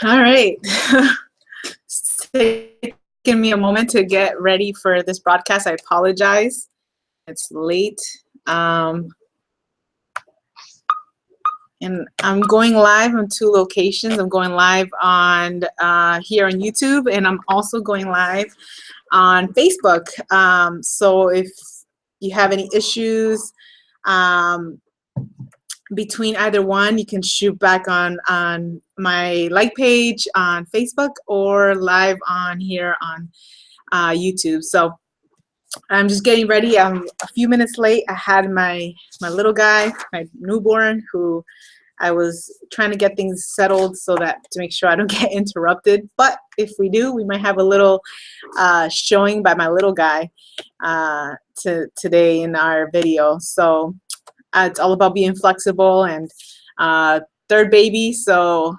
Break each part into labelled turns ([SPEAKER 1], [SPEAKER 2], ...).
[SPEAKER 1] All right. It's taking me a moment to get ready for this broadcast. I apologize. It's late. Um, and I'm going live on 2 locations. I'm going live on here on YouTube, and I'm also going live on Facebook. So if you have any issues between either one, you can shoot back on my like page on Facebook or live on here on YouTube. So I'm just getting ready. I'm a few minutes late. I had my little guy, my newborn, who I was trying to get things settled so that to make sure I don't get interrupted. But if we do, we might have a little showing by my little guy today in our video. So it's all about being flexible and third baby. So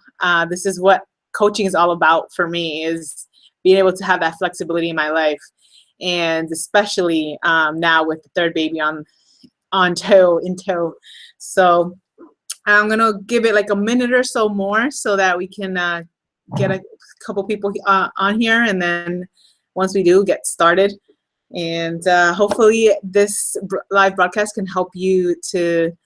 [SPEAKER 1] this is what coaching is all about for me, is being able to have that flexibility in my life. And especially now with the third baby in tow. So I'm gonna give it like a minute or so more so that we can get a couple people on here, and then once we do, get started. And hopefully this live broadcast can help you to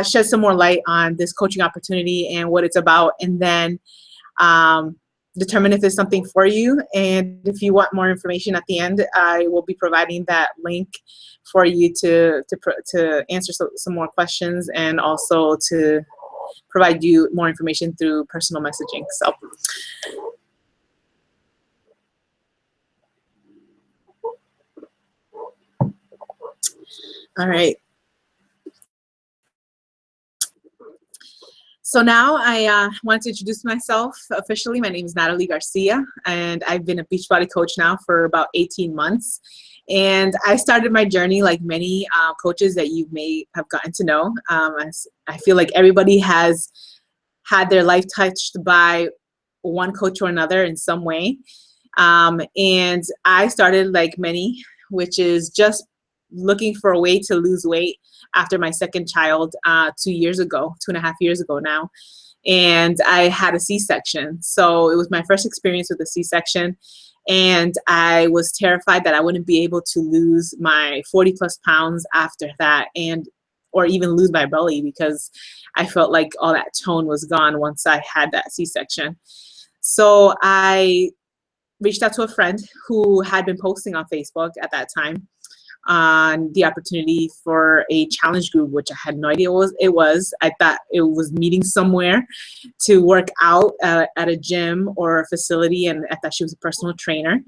[SPEAKER 1] shed some more light on this coaching opportunity and what it's about, and then determine if it's something for you. And if you want more information at the end, I will be providing that link for you to answer some more questions, and also to provide you more information through personal messaging. So. All right. So now I want to introduce myself officially. My name is Natalie Garcia, and I've been a Beachbody coach now for about 18 months. And I started my journey like many coaches that you may have gotten to know. I feel like everybody has had their life touched by one coach or another in some way. And I started like many, which is just looking for a way to lose weight after my second child 2.5 years ago now. And I had a C-section. So it was my first experience with a C-section. And I was terrified that I wouldn't be able to lose my 40+ pounds after that, or even lose my belly, because I felt like all that tone was gone once I had that C-section. So I reached out to a friend who had been posting on Facebook at that time on the opportunity for a challenge group, which I had no idea what it was. I thought it was meeting somewhere to work out at a gym or a facility, and I thought she was a personal trainer.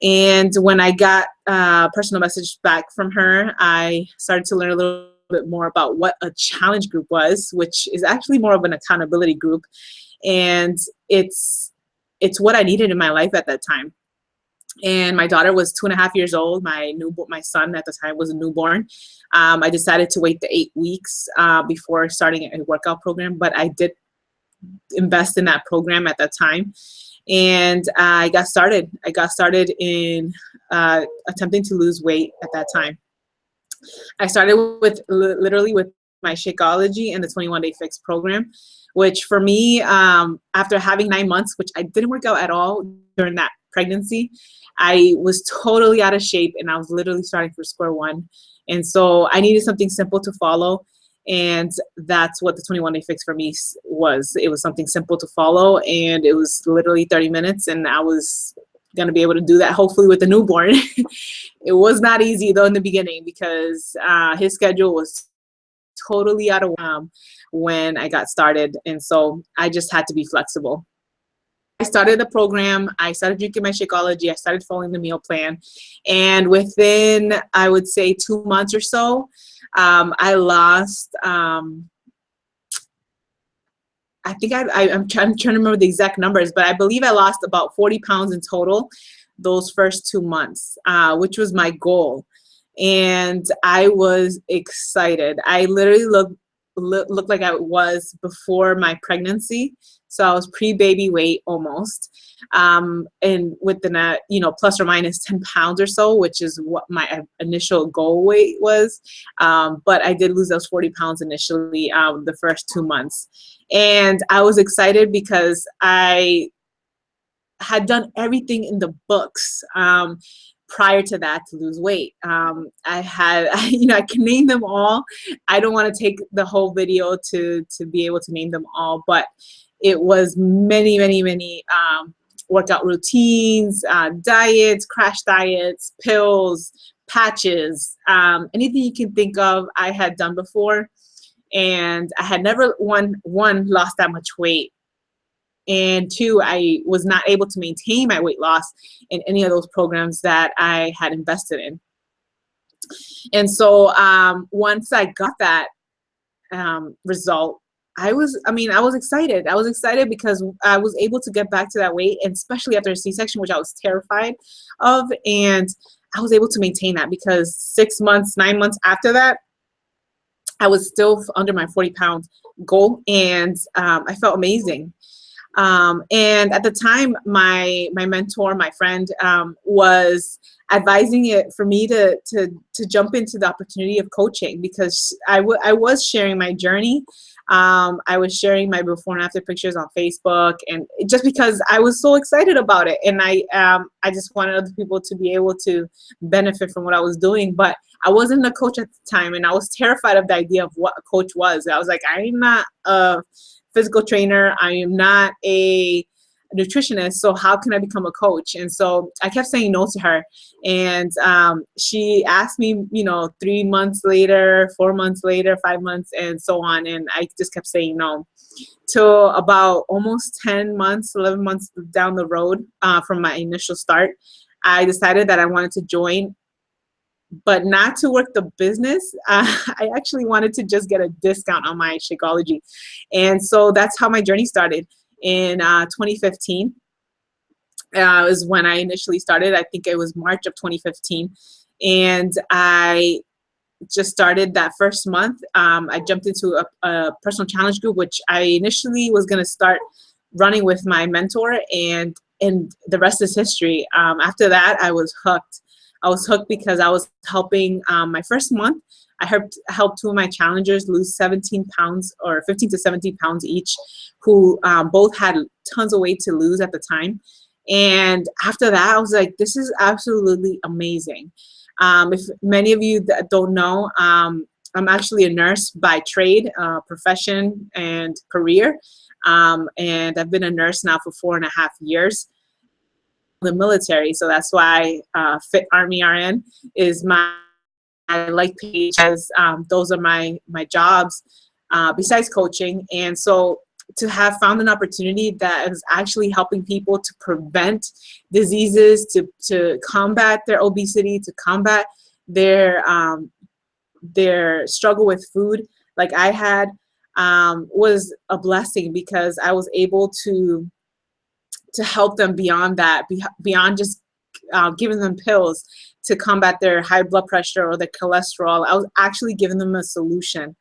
[SPEAKER 1] And when I got a personal message back from her, I started to learn a little bit more about what a challenge group was, which is actually more of an accountability group. And it's what I needed in my life at that time. And my daughter was 2.5 years old. My son at the time was a newborn. I decided to wait the 8 weeks before starting a workout program, but I did invest in that program at that time. And I got started. I got started in attempting to lose weight at that time. I started with literally with my Shakeology and the 21-Day Fix program, which for me, after having 9 months, which I didn't work out at all during that pregnancy, I was totally out of shape, and I was literally starting from square one. And so I needed something simple to follow, and that's what the 21-Day Fix for me was. It was something simple to follow, and it was literally 30 minutes, and I was going to be able to do that hopefully with the newborn. It was not easy though in the beginning, because his schedule was totally out of when I got started, and so I just had to be flexible. I started the program, I started drinking my Shakeology, I started following the meal plan, and within, I would say, 2 months or so, I lost, I think I'm trying to remember the exact numbers, but I believe I lost about 40 pounds in total those first 2 months, which was my goal. And I was excited. I literally looked like I was before my pregnancy. So I was pre-baby weight almost, and within a, plus or minus 10 pounds or so, which is what my initial goal weight was. But I did lose those 40 pounds initially, the first 2 months. And I was excited because I had done everything in the books prior to that to lose weight. I had, I can name them all. I don't want to take the whole video to be able to name them all, but it was many, many, many workout routines, diets, crash diets, pills, patches, anything you can think of I had done before. And I had never, one, lost that much weight. And two, I was not able to maintain my weight loss in any of those programs that I had invested in. And so once I got that result, I was excited. I was excited because I was able to get back to that weight, and especially after a C-section, which I was terrified of. And I was able to maintain that because 6 months, 9 months after that, I was still under my 40-pound goal, and I felt amazing. And at the time, my mentor, my friend, was advising it for me to jump into the opportunity of coaching, because I was sharing my journey. I was sharing my before and after pictures on Facebook, and just because I was so excited about it, and I just wanted other people to be able to benefit from what I was doing. But I wasn't a coach at the time, and I was terrified of the idea of what a coach was. I was like, I'm not a physical trainer. I am not a nutritionist. So how can I become a coach? And so I kept saying no to her. And she asked me, 3 months later, 4 months later, 5 months, and so on. And I just kept saying no. Till about almost 10 months, 11 months down the road from my initial start, I decided that I wanted to join, but not to work the business. I actually wanted to just get a discount on my Shakeology. And so that's how my journey started. In 2015 is when I initially started. I think it was March of 2015. And I just started that first month. I jumped into a personal challenge group, which I initially was going to start running with my mentor, and the rest is history. After that, I was hooked. I was hooked because I was helping my first month. I helped two of my challengers lose 17 pounds or 15 to 17 pounds each, who both had tons of weight to lose at the time. And after that, I was like, this is absolutely amazing. If many of you that don't know, I'm actually a nurse by trade, profession, and career. And I've been a nurse now for 4.5 years. The military, so that's why Fit Army RN is my like page, as those are my jobs besides coaching. And so to have found an opportunity that is actually helping people to prevent diseases, to combat their obesity, to combat their struggle with food like I had, was a blessing, because I was able to help them beyond that, beyond just giving them pills to combat their high blood pressure or their cholesterol. I was actually giving them a solution.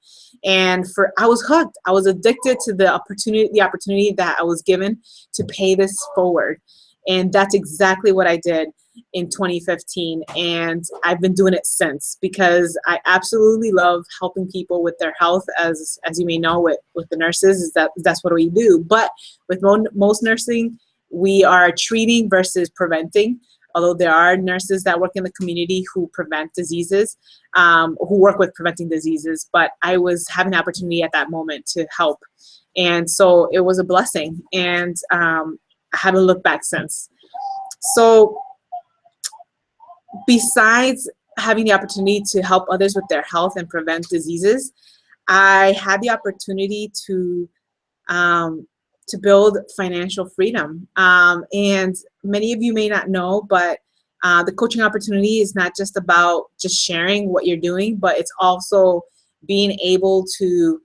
[SPEAKER 1] And I was hooked. I was addicted to the opportunity that I was given to pay this forward. And that's exactly what I did in 2015. And I've been doing it since, because I absolutely love helping people with their health. As you may know, with the nurses, that's what we do. But with most nursing, we are treating versus preventing. Although there are nurses that work in the community who prevent diseases, who work with preventing diseases, but I was having the opportunity at that moment to help. And so it was a blessing, and I haven't looked back since. So besides having the opportunity to help others with their health and prevent diseases, I had the opportunity to build financial freedom. And many of you may not know, but the coaching opportunity is not just about just sharing what you're doing, but it's also being able to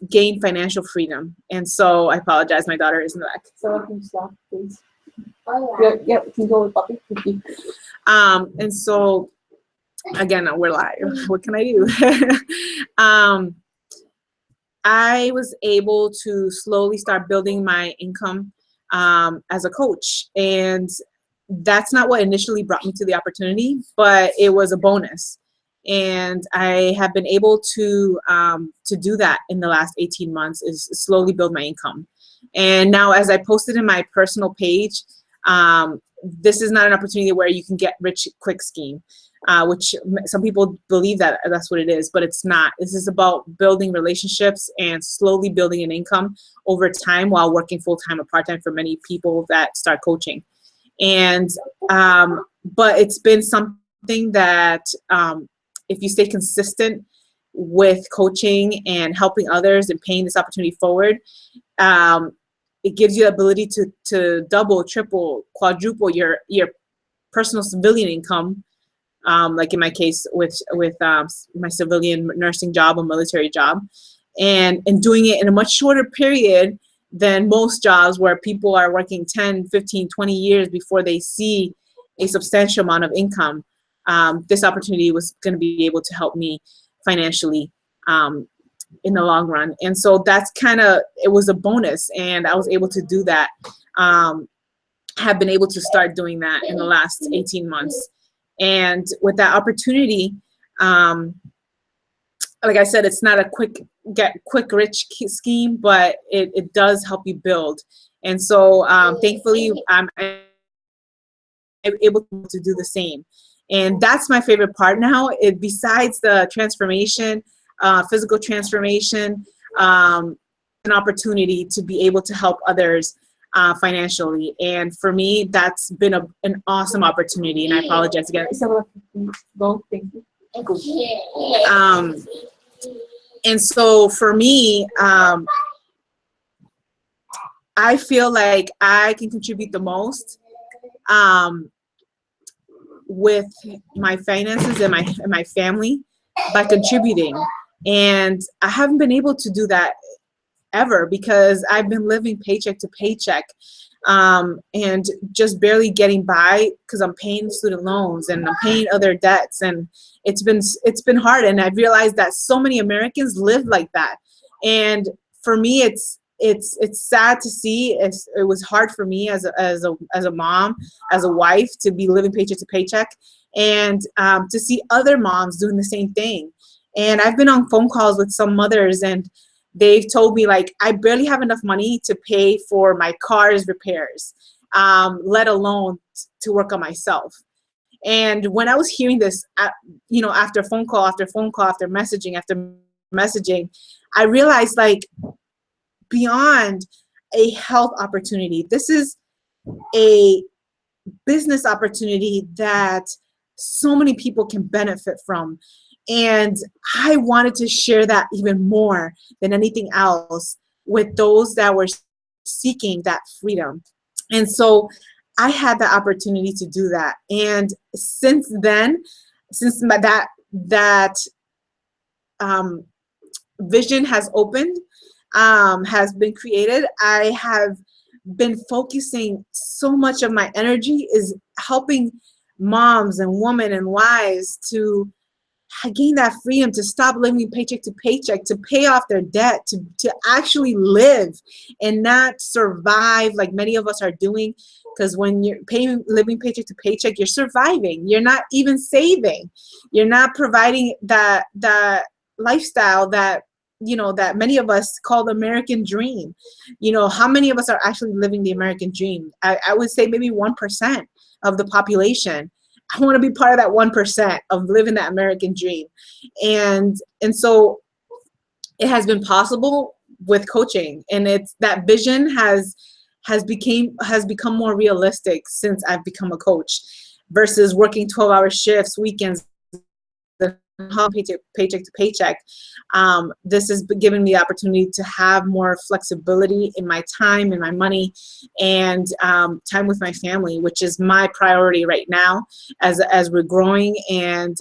[SPEAKER 1] gain financial freedom. And so I apologize, my daughter is in the back. So can you stop, please? Oh, yeah. Yep, can you go with puppy? And so again, we're live. What can I do? I was able to slowly start building my income as a coach. And that's not what initially brought me to the opportunity, but it was a bonus. And I have been able to do that in the last 18 months, is slowly build my income. And now, as I posted in my personal page, this is not an opportunity where you can get rich quick scheme, which some people believe that that's what it is, but it's not. This is about building relationships and slowly building an income over time while working full-time or part-time for many people that start coaching. And but it's been something that if you stay consistent with coaching and helping others and paying this opportunity forward, it gives you the ability to double, triple, quadruple your personal civilian income, like in my case with my civilian nursing job or military job, and doing it in a much shorter period than most jobs where people are working 10, 15, 20 years before they see a substantial amount of income. This opportunity was going to be able to help me financially in the long run. And so that's it was a bonus, and I was able to do that. Have been able to start doing that in the last 18 months. And with that opportunity, like I said, it's not a quick rich scheme, but it does help you build. And so thankfully, I'm able to do the same. And that's my favorite part now. Besides the transformation, physical transformation, an opportunity to be able to help others financially. And for me, that's been an awesome opportunity. And I apologize again. Go, thank you. And so for me, I feel like I can contribute the most with my finances and my family by contributing. And I haven't been able to do that ever because I've been living paycheck to paycheck, and just barely getting by because I'm paying student loans and I'm paying other debts, and it's been hard. And I've realized that so many Americans live like that. And for me, it's sad to see. It was hard for me as a mom, as a wife, to be living paycheck to paycheck, and to see other moms doing the same thing. And I've been on phone calls with some mothers, and they've told me, like, I barely have enough money to pay for my car's repairs, let alone to work on myself. And when I was hearing this, after phone call after phone call, after messaging, I realized, like, beyond a health opportunity, this is a business opportunity that so many people can benefit from. And I wanted to share that even more than anything else with those that were seeking that freedom. And so I had the opportunity to do that. And since then, since that vision has opened, has been created, I have been focusing so much of my energy is helping moms and women and wives to gain that freedom, to stop living paycheck to paycheck, to pay off their debt, to actually live and not survive like many of us are doing. Because when you're living paycheck to paycheck, you're surviving. You're not even saving. You're not providing that lifestyle that that many of us call the American dream. How many of us are actually living the American dream? I would say maybe 1% of the population. I want to be part of that 1% of living that American dream. And so it has been possible with coaching, and it's that vision has become more realistic since I've become a coach, versus working 12-hour shifts, weekends, paycheck to paycheck. This has given me the opportunity to have more flexibility in my time and my money, and time with my family, which is my priority right now as we're growing, and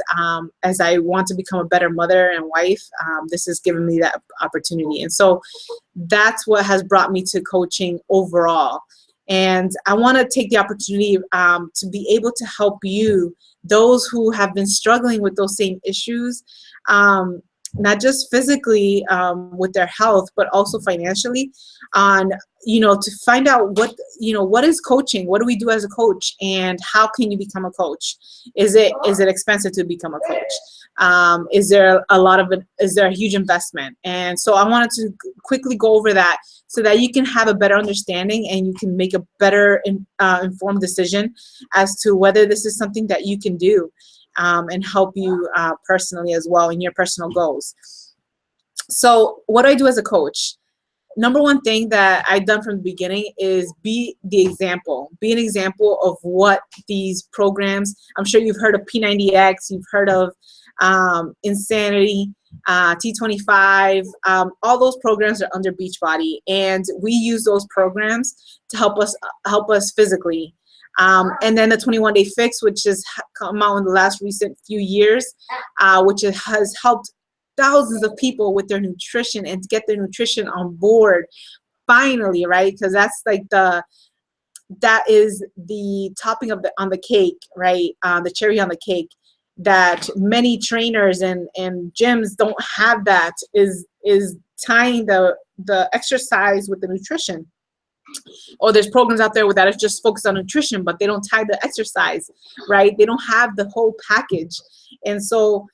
[SPEAKER 1] as I want to become a better mother and wife. This has given me that opportunity. And so that's what has brought me to coaching overall. And I want to take the opportunity to be able to help you, those who have been struggling with those same issues, not just physically with their health, but also financially, on, to find out what is coaching, what do we do as a coach, and how can you become a coach? Is it expensive to become a coach? Is there a huge investment? And so I wanted to quickly go over that so that you can have a better understanding and you can make a better informed decision as to whether this is something that you can do and help you personally as well in your personal goals. So what do I do as a coach? Number one thing that I've done from the beginning is be the example. Be an example of what these programs, I'm sure you've heard of P90X, you've heard of Insanity, T25, all those programs are under Beachbody, and we use those programs to help us physically. And then the 21-day fix, which has come out in the last recent few years, which has helped thousands of people with their nutrition and to get their nutrition on board finally, right? Because that's like that is the topping of on the cake, right? The cherry on the cake that many trainers and gyms don't have, that is tying the exercise with the nutrition. Or there's programs out there that are just focused on nutrition, but they don't tie the exercise, right? They don't have the whole package. And so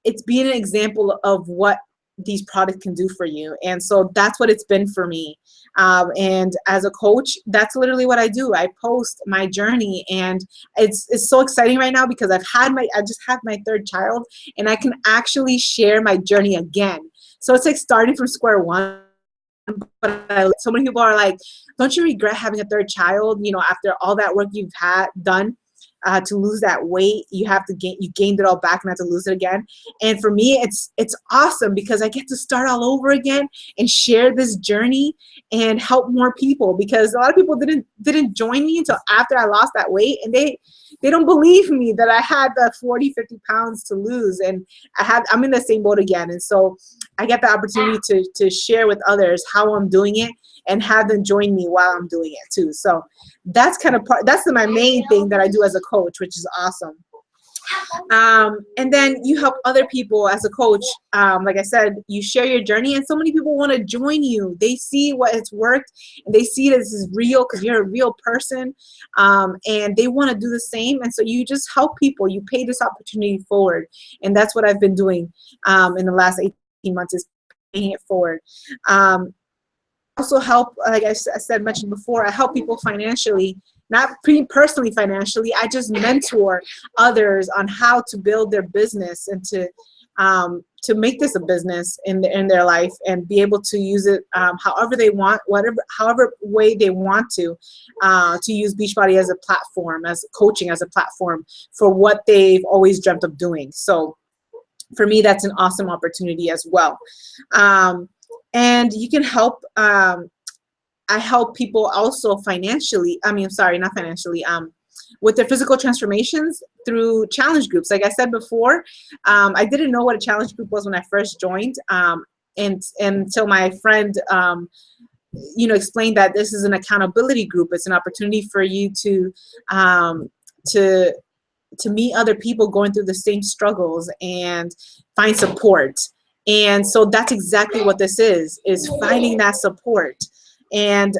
[SPEAKER 1] it's being an example of what these products can do for you. And so that's what it's been for me. And as a coach, that's literally what I do. I post my journey, and it's so exciting right now because I just had my third child, and I can actually share my journey again. So it's like starting from square one. But so many people are like, don't you regret having a third child? After all that work you've done to lose that weight, you gained it all back and have to lose it again. And for me, it's awesome because I get to start all over again and share this journey and help more people, because a lot of people didn't join me until after I lost that weight, and they don't believe me that I had the 40-50 pounds to lose, and I'm in the same boat again. And so I get the opportunity to share with others how I'm doing it and have them join me while I'm doing it too. So that's my main thing that I do as a coach, which is awesome. And then you help other people as a coach. Like I said, you share your journey, and so many people want to join you. They see what has worked, and they see that this is real because you're a real person, and they want to do the same. And so you just help people. You pay this opportunity forward, and that's what I've been doing in the last 18 months, is paying it forward. Also help, like I mentioned before, I help people financially, not personally financially. I just mentor others on how to build their business and to make this a business in their life and be able to use it however they want, however way they want to use Beachbody as a platform, as coaching as a platform for what they've always dreamt of doing. So for me, that's an awesome opportunity as well. And you can help, I help people also financially, not financially, with their physical transformations through challenge groups. Like I said before, I didn't know what a challenge group was when I first joined, and until my friend, explained that this is an accountability group. It's an opportunity for you to meet other people going through the same struggles and find support. And so that's exactly what this is finding that support. And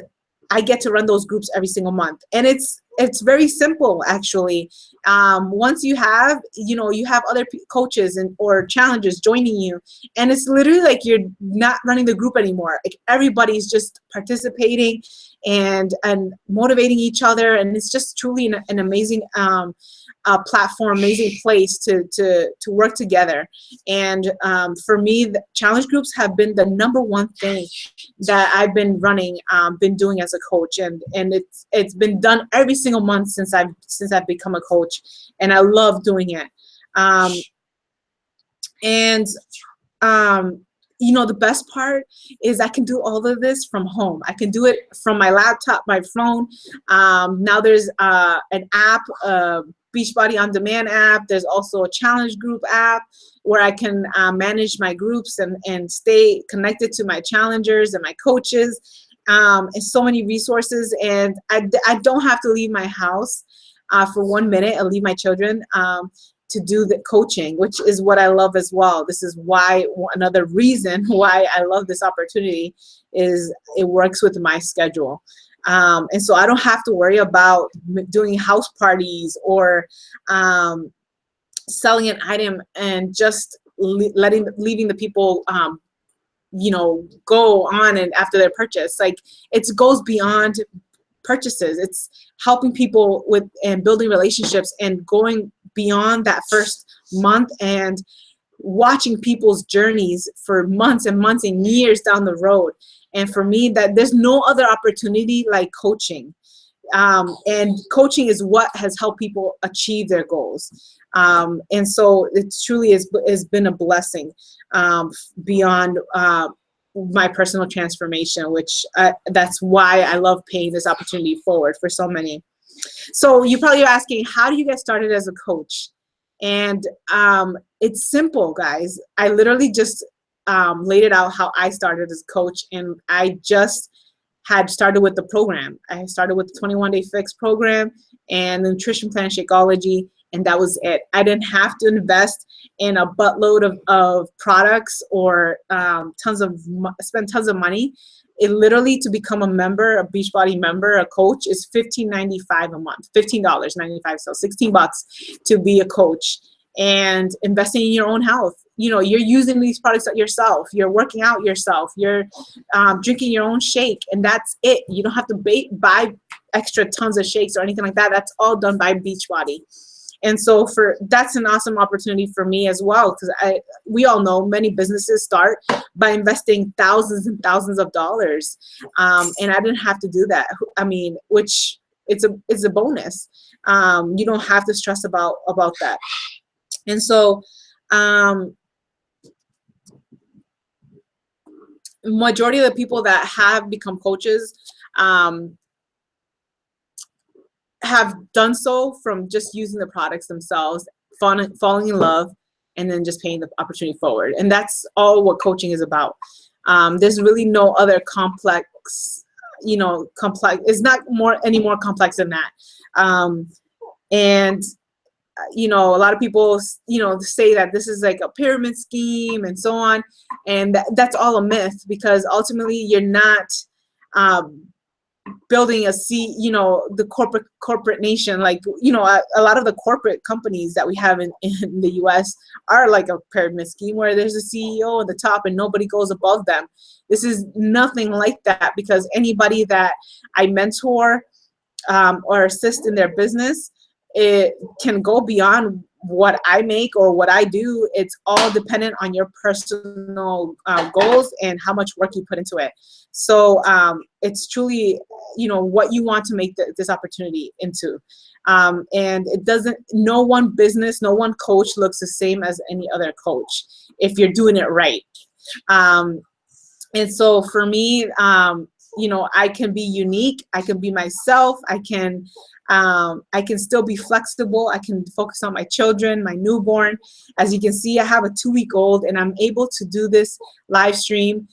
[SPEAKER 1] I get to run those groups every single month. And it's very simple, actually. Once you have other coaches or challengers joining you, and it's literally like you're not running the group anymore. Like everybody's just participating and motivating each other. And it's just truly an amazing platform, amazing place to work together. And for me, the challenge groups have been the #1 thing that I've been running, been doing as a coach, and it's been done every single month since I've become a coach, and I love doing it. The best part is I can do all of this from home. I can do it from my laptop, my phone. Now there's an app, Beachbody On Demand app. There's also a challenge group app where I can manage my groups and stay connected to my challengers and my coaches. and so many resources, and I don't have to leave my house for 1 minute and leave my children to do the coaching, which is what I love as well. This is why, another reason why I love this opportunity is it works with my schedule. And so I don't have to worry about doing house parties or selling an item and just leaving the people go on and after their purchase. Like, it goes beyond purchases. It's helping people with and building relationships and going beyond that first month and watching people's journeys for months and months and years down the road. And for me, that there's no other opportunity like coaching. And coaching is what has helped people achieve their goals. And so it truly has been a blessing beyond my personal transformation, which that's why I love paying this opportunity forward for so many. So you probably are asking, how do you get started as a coach? And it's simple, guys. I literally just laid it out how I started as a coach, and I just had started with the program. I started with the 21-day fix program and the nutrition plan Shakeology, and that was it. I didn't have to invest in a buttload of products or spend tons of money. It literally, to become a member, a Beachbody member, a coach, is $15.95 a month, $15.95, so $16 to be a coach. And investing in your own health. You're using these products yourself. You're working out yourself. You're drinking your own shake, and that's it. You don't have to buy extra tons of shakes or anything like that. That's all done by Beachbody. And so that's an awesome opportunity for me as well, because we all know many businesses start by investing thousands and thousands of dollars, and I didn't have to do that. I mean, which it's a bonus. You don't have to stress about that. And so majority of the people that have become coaches have done so from just using the products themselves, falling in love, and then just paying the opportunity forward. And that's all what coaching is about. There's really no other complex, it's not any more complex than that. And a lot of people, say that this is like a pyramid scheme and so on. And that's all a myth, because ultimately you're not building the corporate nation. Like, a lot of the corporate companies that we have in the US are like a pyramid scheme where there's a CEO at the top and nobody goes above them. This is nothing like that, because anybody that I mentor or assist in their business, it can go beyond what I make or what I do. It's all dependent on your personal goals and how much work you put into it. So it's truly, what you want to make this opportunity into. And no one business, no one coach looks the same as any other coach if you're doing it right. And so for me, I can be unique. I can be myself. I can still be flexible. I can focus on my children, my newborn. As you can see, I have a 2-week-old, and I'm able to do this live stream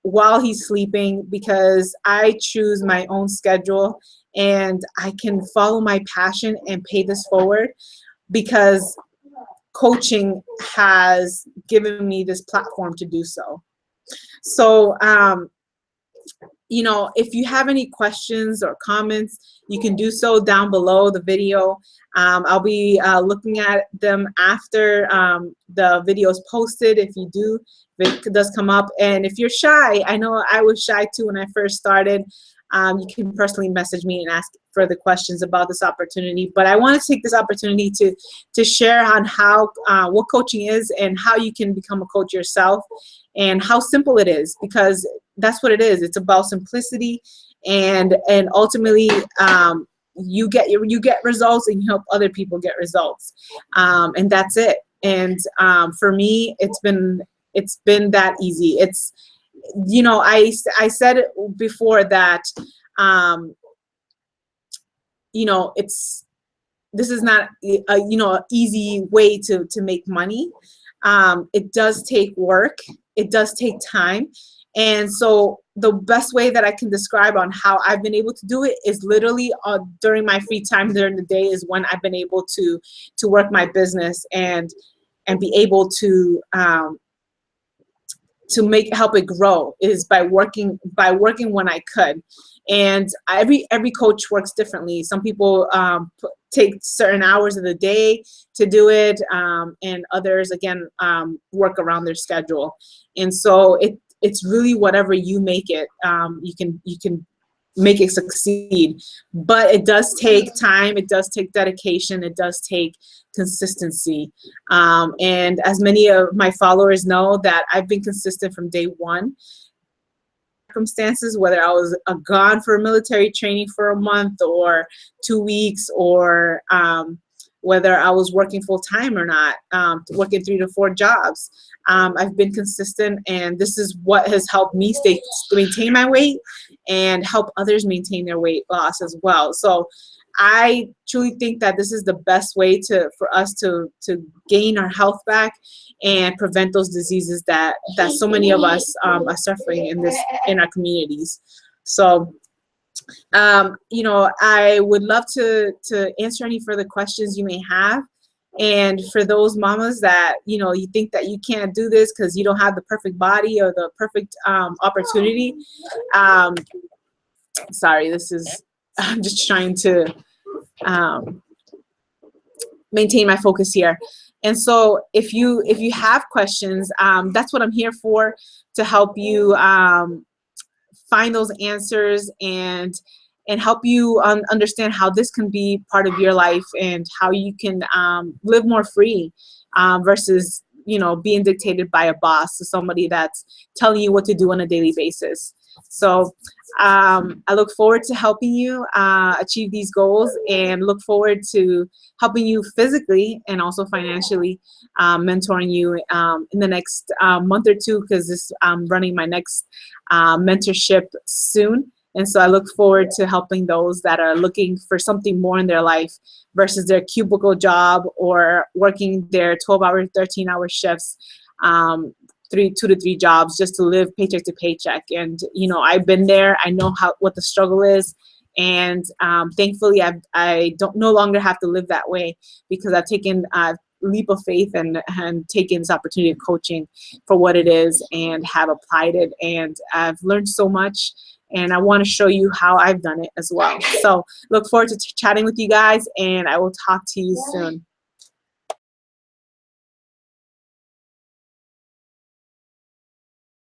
[SPEAKER 1] while he's sleeping, because I choose my own schedule, and I can follow my passion and pay this forward, because coaching has given me this platform to do so. So, if you have any questions or comments, you can do so down below the video. I'll be looking at them after the video is posted, if it does come up. And if you're shy, I know I was shy too when I first started, you can personally message me and ask further questions about this opportunity. But I want to take this opportunity to share on how what coaching is and how you can become a coach yourself, and how simple it is, because that's what it is. It's about simplicity, and ultimately you get results, and you help other people get results, and that's it. And for me, it's been that easy. It's I said it before that this is not an easy way to make money. It does take work. It does take time. And so the best way that I can describe on how I've been able to do it is literally during my free time during the day is when I've been able to work my business and be able to help it grow, is by working when I could. And every coach works differently. Some people take certain hours of the day to do it, and others again work around their schedule. And so it's really whatever you make it. You can make it succeed, but it does take time, it does take dedication, it does take consistency. And as many of my followers know, that I've been consistent from day one. Circumstances, whether I was gone for military training for a month or 2 weeks, or whether I was working full time or not, working 3 to 4 jobs, I've been consistent, and this is what has helped me maintain my weight and help others maintain their weight loss as well. So I truly think that this is the best way for us to gain our health back and prevent those diseases that so many of us are suffering in our communities. So I would love to answer any further questions you may have. And for those mamas that you think that you can't do this because you don't have the perfect body or the perfect opportunity, sorry, I'm just trying to maintain my focus here. And so if you have questions, that's what I'm here for, to help you find those answers and help you understand how this can be part of your life and how you can live more free, versus being dictated by a boss, or somebody that's telling you what to do on a daily basis. So I look forward to helping you achieve these goals, and look forward to helping you physically and also financially, mentoring you in the next month or two, because I'm running my next mentorship soon. And so I look forward to helping those that are looking for something more in their life versus their cubicle job or working their 12-hour, 13-hour shifts, 2 to 3 jobs just to live paycheck to paycheck. And I've been there. I know what the struggle is, and thankfully I don't no longer have to live that way, because I've taken a leap of faith and taken this opportunity of coaching for what it is, and have applied it, and I've learned so much. And I want to show you how I've done it as well. So look forward to chatting with you guys, and I will talk to you soon.